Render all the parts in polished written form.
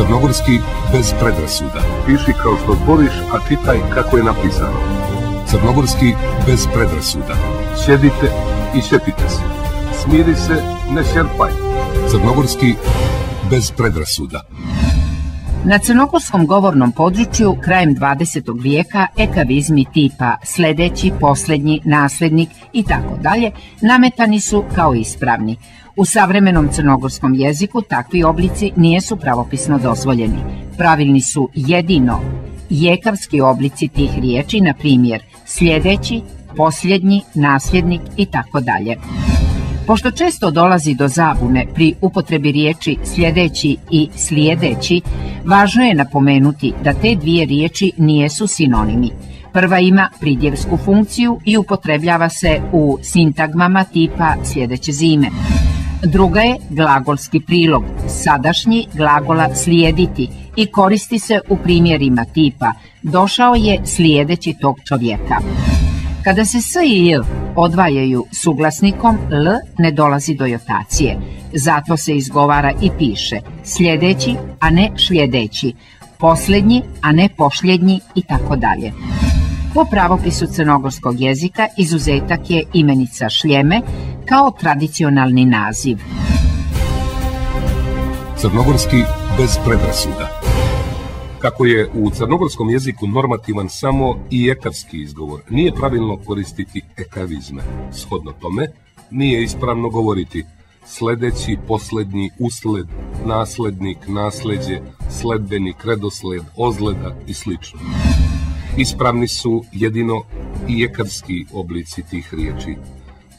Crnogorski bez predrasuda. Piši kao što zboriš, a čitaj kako je napisano. Crnogorski bez predrasuda. Sjedite i sjetite se. Smiri se, ne šerpaj. Crnogorski bez predrasuda. Na crnogorskom govornom području krajem 20. vijeka ekavizmi tipa sljedeći, posljednji, nasljednik i tako dalje nametani su kao ispravni. U savremenom crnogorskom jeziku takvi oblici nisu pravopisno dozvoljeni. Pravilni su jedino jekavski oblici tih riječi, na primjer sljedeći, posljednji, nasljednik i tako dalje. Pošto često dolazi do zabune pri upotrebi riječi sljedeći i slijedeći, važno je napomenuti da te dvije riječi nijesu sinonimi. Prva ima pridjevsku funkciju i upotrebljava se u sintagmama tipa sljedeće zime. Druga je glagolski prilog, sadašnji glagola slijediti i koristi se u primjerima tipa došao je slijedeći tog čovjeka. Kada se s i j odvajaju suglasnikom, l ne dolazi do jotacije. Zato se izgovara i piše sljedeći, a ne šljedeći, posljednji, a ne pošljednji i tako dalje. Po pravopisu crnogorskog jezika izuzetak je imenica šljeme kao tradicionalni naziv. Crnogorski bez predrasuda. Kako je u crnogorskom jeziku normativan samo i ekavski izgovor, nije pravilno koristiti ekavizme. Shodno tome, nije ispravno govoriti sljedeći, posljednji, usled, naslednik, nasljeđe, sledbenik, redosled, ozleda i sl. Ispravni su jedino i ekavski oblici tih riječi.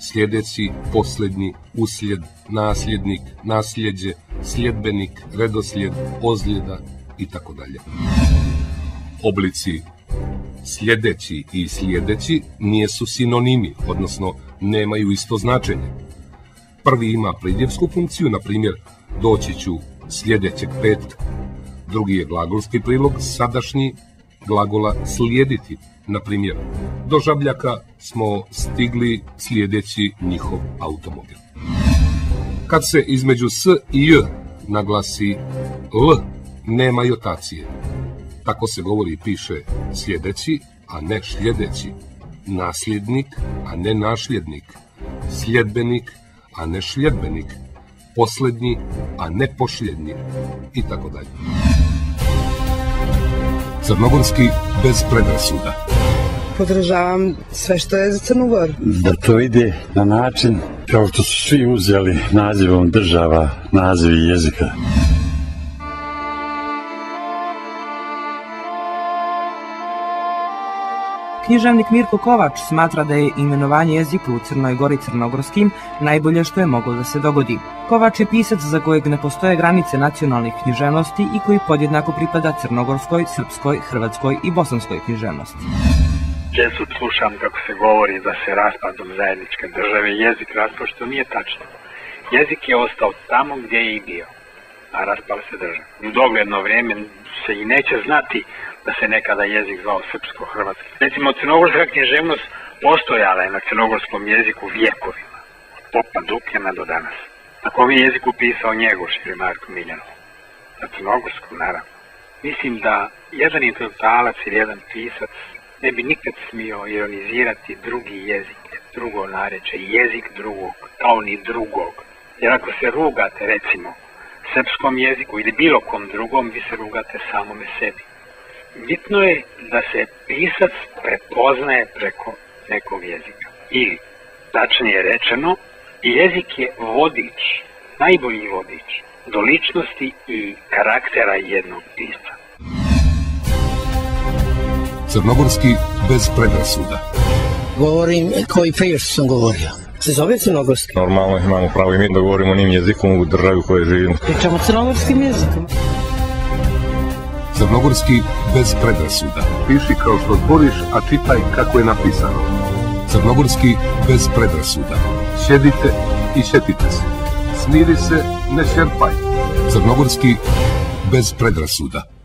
Sljedeći, posljednji, uslijed, nasljednik, nasljeđe, sljedbenik, redoslijed, ozljeda i tako dalje. Oblici sljedeći i slijedeći nijesu sinonimi, odnosno nemaju isto značenje. Prvi ima pridjevsku funkciju, na primjer doći ću sljedećeg petka. Drugi je glagolski prilog, sadašnji glagola slijediti, na primjer do Žabljaka smo stigli slijedeći njihov automobil. Kad se između s i j naglasi l, nema jotacije. Tako se govori i piše sljedeći, a ne šljedeći, nasljednik, a ne našljednik, sljedbenik, a ne šljedbenik, posljednji, a ne pošljednji i tako dalje. Crnogorski bez predrasuda. Podržavam sve što je za Crnu Goru. Da to ide na način kao što su svi uzeli nazivom država, nazivi jezika. Književnik Mirko Kovač smatra da je imenovanje jezika u Crnoj Gori crnogorskim najbolje što je moglo da se dogodi. Kovač je pisac za kojeg ne postoje granice nacionalnih književnosti i koji podjednako pripada crnogorskoj, srpskoj, hrvatskoj i bosanskoj književnosti. Često slušam kako se govori da se raspadom zajedničke države jezik raspao, što nije tačno. Jezik je ostao tamo gdje je i bio, a raspala se država. U dogledno vrijeme se i neće znati da se nekada jezik zvao srpsko-hrvatski. Recimo, crnogorska književnost postojala je na crnogorskom jeziku vjekovima, od popa Dukljana do danas. Na kom je jeziku pisao Njegoš ili Marko Miljanov? Na crnogorskom, naravno. Mislim da jedan intelektualac ili jedan pisac ne bi nikad smio ironizirati drugi jezik, drugo narečje, jezik drugog, kao ni drugog. Jer ako se rugate, recimo, srpskom jeziku ili bilo kom drugom, vi se rugate samome sebi. Bitno je da se pisac prepoznaje preko nekog jezika. Ili, tačnije rečeno, jezik je vodič, najbolji vodič do ličnosti i karaktera jednog pisca. Crnogorski bez predrasuda. Govorim koji prije što sam govorio. Se zove crnogorski? Normalno imamo pravo i mi da govorimo njim jezikom u državi u kojoj živimo. Pričamo crnogorskim jezikom. Crnogorski bez predrasuda. Piši kao što zboriš, a čitaj kako je napisano. Crnogorski bez predrasuda. Sjedite i sjetite se. Smiri se, ne šerpaj. Crnogorski bez predrasuda.